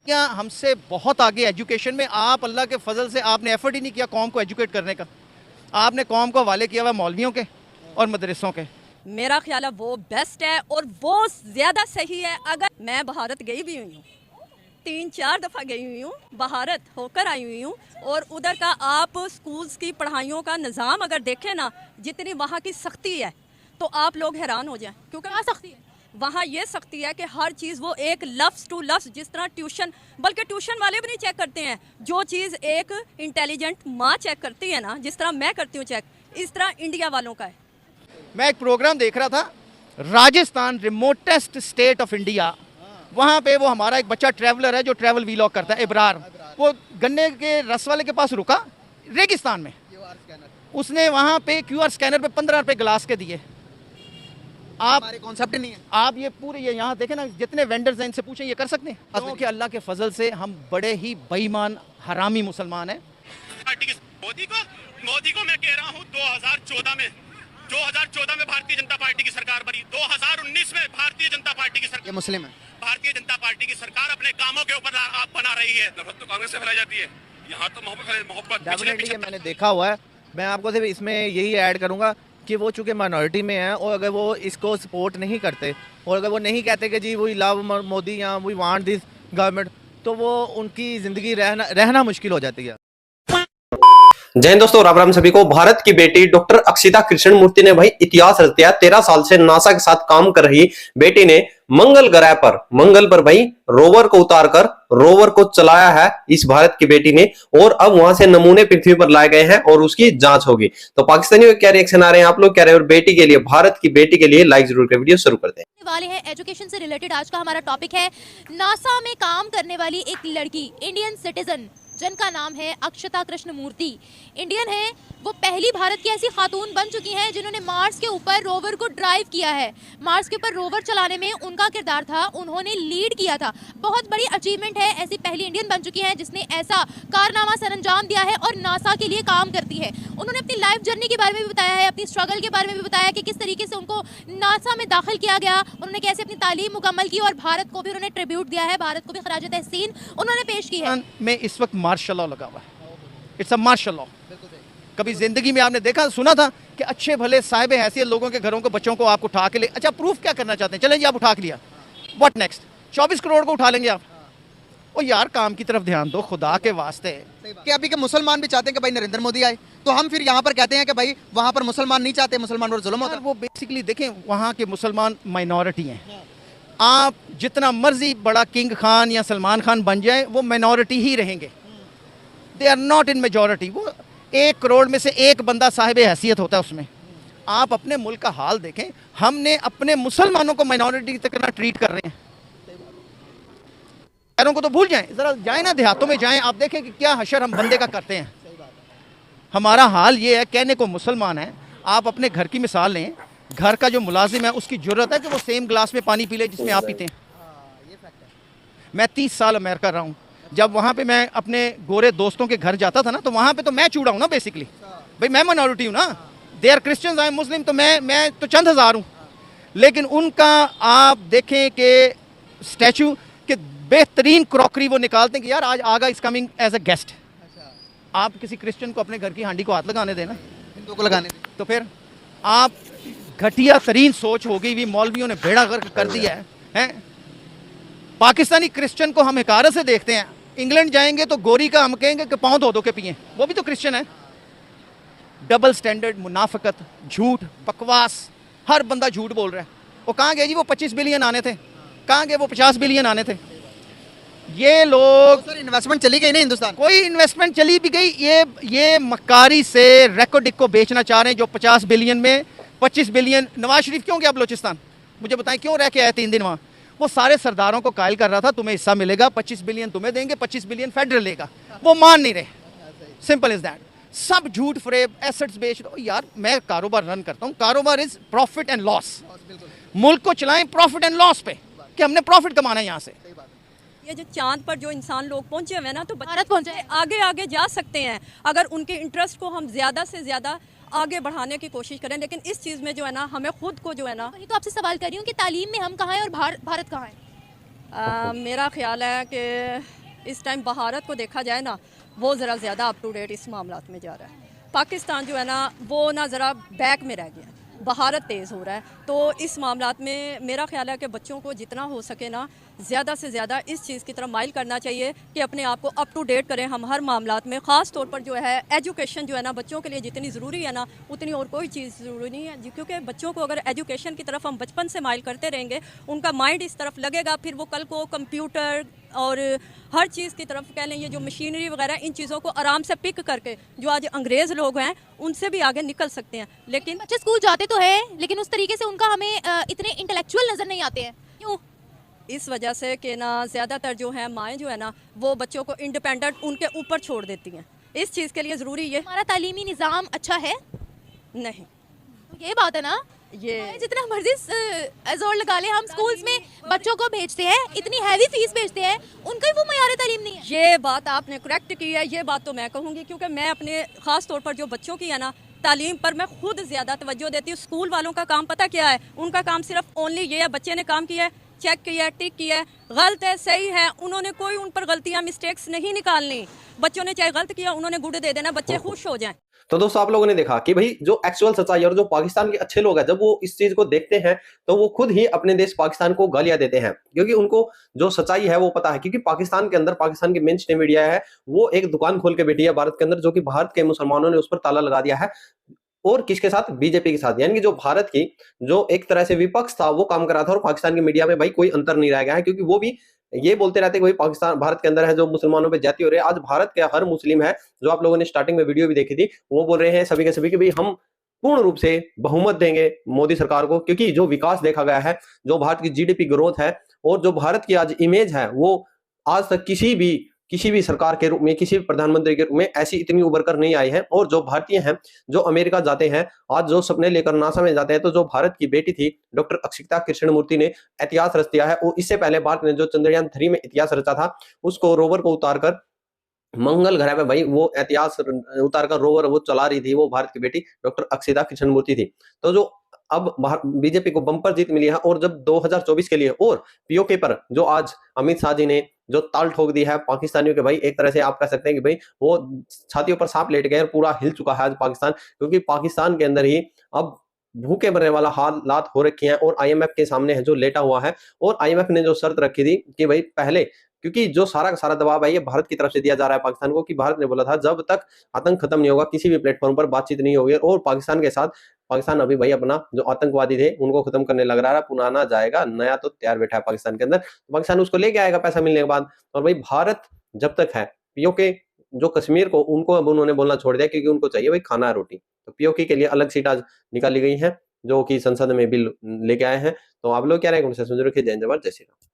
क्या हमसे बहुत आगे एजुकेशन में, आप अल्लाह के फजल से आपने एफर्ट ही नहीं किया कौम को एजुकेट करने का। आपने कौम को हवाले किया हुआ मौलवियों के और मदरसों के। मेरा ख्याल है वो बेस्ट है और वो ज़्यादा सही है। अगर मैं भारत गई भी हुई हूँ, 3-4 दफ़ा गई हुई हूँ, भारत होकर आई हुई हूँ, और उधर का आप स्कूल्स की पढ़ाइयों का निज़ाम अगर देखें ना, जितनी वहाँ की सख्ती है तो आप लोग हैरान हो जाएं। क्योंकि वहाँ सख्ती है, वहाँ ये सख्ती है कि हर चीज़ वो एक लफ्ज़ टू लफ्ज़, जिस तरह ट्यूशन, बल्कि ट्यूशन वाले भी नहीं चेक करते हैं, जो चीज़ एक इंटेलिजेंट माँ चेक करती है ना, जिस तरह मैं करती हूँ चेक, इस तरह इंडिया वालों का है। मैं एक प्रोग्राम देख रहा था, Rajasthan remotest state of India, वहाँ पे वो हमारा एक बच्चा ट्रैवलर है जो ट्रैवल वीलॉग करता है, इब्रार, वो गन्ने के रस वाले के पास रुका रेगिस्तान में, उसने वहाँ पे क्यूआर स्कैनर पे 15 रुपए गिलास के दिए। आप हमारे कॉन्सेप्ट नहीं है। आप ये पूरे ये यहाँ देखें ना, जितने वेंडर्स हैं इनसे पूछें ये कर सकते हैं? क्योंकि अल्लाह के फजल से हम बड़े ही बेईमान हरामी मुसलमान हैं। मोदी को मैं कह रहा हूँ 2014 में भारतीय जनता पार्टी की सरकार बनी, 2019 में भारतीय जनता पार्टी की सरकार, ये मुस्लिम है। भारतीय जनता पार्टी की सरकार अपने कामों के ऊपर आप बना रही है। नफरत तो कांग्रेस से फैलाई जाती है, यहाँ तो मोहब्बत डेफिनेटली मैंने देखा हुआ है। मैं आपको सिर्फ इसमें यही ऐड करूंगा कि वो चूंकि माइनॉरिटी में है, और अगर वो इसको सपोर्ट नहीं करते, और अगर वो नहीं कहते कि जी वी लव मोदी या वी वांट दिस गवर्नमेंट, तो वो उनकी ज़िंदगी रहना मुश्किल हो जाती है। जय हिंद दोस्तों, राम राम सभी को। भारत की बेटी डॉक्टर अक्षिता कृष्णमूर्ति ने भाई इतिहास रच दिया। 13 साल से नासा के साथ काम कर रही बेटी ने मंगल पर भाई रोवर को उतारकर रोवर को चलाया है इस भारत की बेटी ने, और अब वहां से नमूने पृथ्वी पर लाए गए हैं और उसकी जांच होगी। तो पाकिस्तानियों के क्या रिएक्शन आ रहे हैं, आप लोग क्या रहे हैं, और बेटी के लिए, भारत की बेटी के लिए लाइक जरूर करें। वीडियो शुरू करते हैं वाले हैं एजुकेशन से रिलेटेड। आज का हमारा टॉपिक है नासा में काम करने वाली एक लड़की, इंडियन सिटीजन, जिनका नाम है अक्षता कृष्णमूर्ति। इंडियन है, वो पहली भारत की ऐसी खातून बन चुकी हैं जिन्होंने मार्स के ऊपर रोवर को ड्राइव किया है। मार्स के ऊपर रोवर चलाने में उनका किरदार था, उन्होंने लीड किया था। बहुत बड़ी अचीवमेंट है, ऐसी पहली इंडियन बन चुकी हैं जिसने ऐसा कारनामा सरअंजाम दिया है और नासा के लिए काम करती है। उन्होंने अपनी लाइफ जर्नी के बारे में भी बताया है, अपनी स्ट्रगल के बारे में भी बताया कि किस तरीके से उनको नासा में दाखिल किया गया, उन्होंने कैसे अपनी तालीम मुकम्मल की, और भारत को भी उन्होंने ट्रिब्यूट दिया है, भारत को भी खराज तहसीन उन्होंने पेश की है। में इस वक्त मार्शल लॉ लगा हुआ है, इट्स अ मार्शल लॉ। कभी जिंदगी में आपने देखा सुना था कि अच्छे भले साहिब हैसियत लोगों के घरों को, बच्चों को आप उठा के ले, अच्छा प्रूफ क्या करना चाहते हैं, चलें जी आप उठा के लिया, व्हाट नेक्स्ट, 24 करोड़ को उठा लेंगे आप? ओ यार काम की तरफ ध्यान दो खुदा के वास्ते। कि अभी के मुसलमान भी चाहते हैं कि भाई नरेंद्र मोदी आए, तो हम फिर यहाँ पर कहते हैं कि भाई वहाँ पर मुसलमान नहीं चाहते, मुसलमान पर जुल्म होता है। वो बेसिकली देखें, वहाँ के मुसलमान माइनॉरिटी हैं। आप जितना मर्जी बड़ा किंग खान या सलमान खान बन जाए, वो माइनॉरिटी ही रहेंगे, they are not in majority. वो 1 करोड़ में से एक बंदा साहिब हैसियत होता है उसमें। आप अपने मुल्क का हाल देखें, हमने अपने मुसलमानों को माइनॉरिटी की तरह ट्रीट कर रहे हैं। शहरों को तो भूल जाएं, जरा जाएं ना देहातों में जाएं, आप देखें कि क्या हशर हम बंदे का करते हैं। हमारा हाल ये है, कहने को मुसलमान है। आप अपने घर की मिसाल लें, घर का जो मुलाजिम है उसकी जरूरत है कि वो सेम ग्लास में पानी पी ले जिसमें आप पीते हैं। मैं 30 साल अमेरिका रहा हूँ, जब वहाँ पे मैं अपने गोरे दोस्तों के घर जाता था ना, तो वहाँ पे तो मैं चूड़ा हूँ ना बेसिकली, भाई मैं माइनॉरिटी हूँ ना, they are Christians, I am Muslim, तो मैं तो चंद हज़ार हूँ। लेकिन उनका आप देखें कि स्टैचू के बेहतरीन क्रॉकरी वो निकालते हैं कि यार आज Aga is coming as a guest. आप किसी क्रिश्चियन को अपने घर की हांडी को हाथ लगाने देना, हिंदुओं को लगाने दें, तो फिर आप घटिया तरीन सोच हो गई भी, मौलवियों ने बेड़ा गर्क कर दिया है। पाकिस्तानी क्रिश्चियन को हम हिकारत से देखते हैं, इंग्लैंड जाएंगे तो गोरी का हम कहेंगे कि पाँव धो के पिए, वो भी तो क्रिश्चियन है। डबल स्टैंडर्ड, मुनाफिकत, झूठ, बकवास, हर बंदा झूठ बोल रहा है। वो कहाँ गए जी वो 25 बिलियन आने थे, कहाँ गए वो 50 बिलियन आने थे? ये लोग, सर इन्वेस्टमेंट चली गई ना हिंदुस्तान, कोई इन्वेस्टमेंट चली भी गई, ये मक्कारी से रेकोडिक को बेचना चाह रहे हैं, जो 50 बिलियन में 25 बिलियन। नवाज शरीफ क्यों गया बलोचिस्तान, मुझे बताएं क्यों रह के आया 3 दिन वहाँ? वो सारे सरदारों को कायल कर रहा था, तुम्हें हिस्सा मिलेगा, 25 बिलियन तुम्हें देंगे, 25 बिलियन फेडरल लेगा। वो मान नहीं रहे, सिंपल इज दैट। सब झूठ फरेब, एसेट्स बेच दो। यार मैं कारोबार रन करता हूँ, कारोबार इज प्रॉफिट एंड लॉस। मुल्क को चलाएं प्रॉफिट एंड लॉस पे, कि हमने प्रॉफिट कमाना है यहाँ से। ये जो चांद पर जो इंसान लोग पहुंचे हुए हैं ना, तो भारत पहुंचे आगे आगे जा सकते हैं अगर उनके इंटरेस्ट को हम ज़्यादा से ज़्यादा आगे बढ़ाने की कोशिश करें। लेकिन इस चीज़ में जो है ना, हमें खुद को जो है ना, वही तो आपसे सवाल कर रही हूँ कि तालीम में हम कहाँ हैं और भारत कहाँ है? मेरा ख्याल है कि इस टाइम भारत को देखा जाए ना, वो ज़रा ज़्यादा अप टू डेट इस मामलात में जा रहा है। पाकिस्तान जो है ना, वो ना ज़रा बैक में रह गया, भारत तेज़ हो रहा है। तो इस मामलात में मेरा ख्याल है कि बच्चों को जितना हो सके ना, ज़्यादा से ज़्यादा इस चीज़ की तरफ माइल करना चाहिए कि अपने आप को अप टू डेट करें हम हर मामलात में। ख़ास तौर पर जो है एजुकेशन जो है ना, बच्चों के लिए जितनी ज़रूरी है ना, उतनी और कोई चीज़ ज़रूरी नहीं है। क्योंकि बच्चों को अगर एजुकेशन की तरफ हम बचपन से माइल करते रहेंगे, उनका माइंड इस तरफ लगेगा, फिर वो कल को कंप्यूटर और हर चीज़ की तरफ, कह लें ये जो मशीनरी वगैरह, इन चीज़ों को आराम से पिक करके जो आज अंग्रेज़ लोग हैं उनसे भी आगे निकल सकते हैं। लेकिन बच्चे स्कूल जाते तो है, लेकिन उस तरीके से उनका हमें इतने इंटेलेक्चुअल नजर नहीं आते हैं। क्यों? इस वजह से कि ना ज़्यादातर जो है माएँ जो है ना, वो बच्चों को इंडिपेंडेंट उनके ऊपर छोड़ देती हैं। इस चीज़ के लिए ज़रूरी ये हमारा तालीमी निज़ाम अच्छा है? नहीं, तो ये बात है ना, ये जितना मर्जी जोर लगा ले, हम स्कूल्स में बच्चों को भेजते हैं, इतनी हैवी फीस भेजते हैं, उनका ही वो मयार तालीम नहीं है। ये बात आपने करेक्ट की है, ये बात तो मैं कहूँगी, क्योंकि मैं अपने ख़ास तौर पर जो बच्चों की है ना तालीम पर मैं खुद ज़्यादा तवज्जो देती हूँ। स्कूल वालों का काम पता क्या है? उनका काम सिर्फ ओनली ये है, बच्चे ने काम किया है, चेक किया है, टिक किया है, गलत है सही है, उन्होंने कोई उन पर गलतियाँ मिस्टेक्स नहीं निकालनी। बच्चों ने चाहे गलत किया, उन्होंने गुड दे देना, बच्चे खुश हो जाएं। तो दोस्तों आप लोगों ने देखा कि भाई जो एक्चुअल सच्चाई और जो पाकिस्तान के अच्छे लोग हैं, जब वो इस चीज को देखते हैं तो वो खुद ही अपने देश पाकिस्तान को गालियां देते हैं, क्योंकि उनको जो सच्चाई है वो पता है। क्योंकि पाकिस्तान के अंदर, पाकिस्तान की मेन स्ट्रीम मीडिया है, वो एक दुकान खोल के बैठी है भारत के अंदर, जो कि भारत के मुसलमानों ने उस पर ताला लगा दिया है। और किसके साथ? बीजेपी के साथ। यानी कि जो भारत की जो एक तरह से विपक्ष था वो काम कर रहा था, और पाकिस्तान की मीडिया में भाई कोई अंतर नहीं रह गया है, क्योंकि वो भी ये बोलते रहते कि भाई पाकिस्तान, भारत के अंदर है जो मुसलमानों पे जाती हो रही है। आज भारत के हर मुस्लिम है, जो आप लोगों ने स्टार्टिंग में वीडियो भी देखी थी, वो बोल रहे हैं सभी के सभी कि भाई हम पूर्ण रूप से बहुमत देंगे मोदी सरकार को, क्योंकि जो विकास देखा गया है, जो भारत की जीडीपी ग्रोथ है, और जो भारत की आज इमेज है, वो आज तक किसी भी सरकार के रूप में, किसी भी प्रधानमंत्री के रूप में ऐसी इतनी उभर कर नहीं आई है। और जो भारतीय हैं, जो अमेरिका जाते हैं, आज जो सपने लेकर नासा में जाते हैं, तो जो भारत की बेटी थी डॉक्टर अक्षिता कृष्णमूर्ति ने इतिहास रच दिया है। और इससे पहले भारत ने जो चंद्रयान 3 में इतिहास रचा था, उसको रोवर को उतारकर मंगल ग्रह पे भाई वो इतिहास उतारकर रोवर वो चला रही थी, वो भारत की बेटी डॉक्टर अक्षिता कृष्णमूर्ति थी। तो जो अब बीजेपी को बम्पर जीत मिली है, और जब 2024 के लिए और पीओके पर जो आज अमित शाह जी ने जो ताल ठोक दी है पाकिस्तानियों के, भाई एक तरह से आप कह सकते हैं कि भाई वो छातियों पर सांप लेट गए और पूरा हिल चुका है आज पाकिस्तान। क्योंकि पाकिस्तान के अंदर ही अब भूखे मरने वाला हालात हो रखे हैं, और आईएमएफ के सामने है जो लेटा हुआ है। और आईएमएफ ने जो शर्त रखी थी कि भाई पहले, क्योंकि जो सारा का सारा दबाव है ये भारत की तरफ से दिया जा रहा है पाकिस्तान को, कि भारत ने बोला था जब तक आतंक खत्म नहीं होगा, किसी भी प्लेटफॉर्म पर बातचीत नहीं होगी। और पाकिस्तान के साथ पाकिस्तान अभी भाई अपना जो आतंकवादी थे उनको खत्म करने लग रहा है, पुराना जाएगा, नया तो तैयार बैठा है पाकिस्तान के अंदर। तो पाकिस्तान उसको लेके आएगा पैसा मिलने के बाद। और भाई भारत जब तक है, पीओके जो कश्मीर को, उनको अब उन्होंने बोलना छोड़ दिया, क्योंकि उनको चाहिए भाई खाना है, रोटी। तो पीओके के लिए अलग सीट आज निकाली गई है, जो कि संसद में बिल लेके आए हैं। तो आप लोग क्या रहेंगे, उनसे सुन रखिए। जय हिंद, जय श्री राम।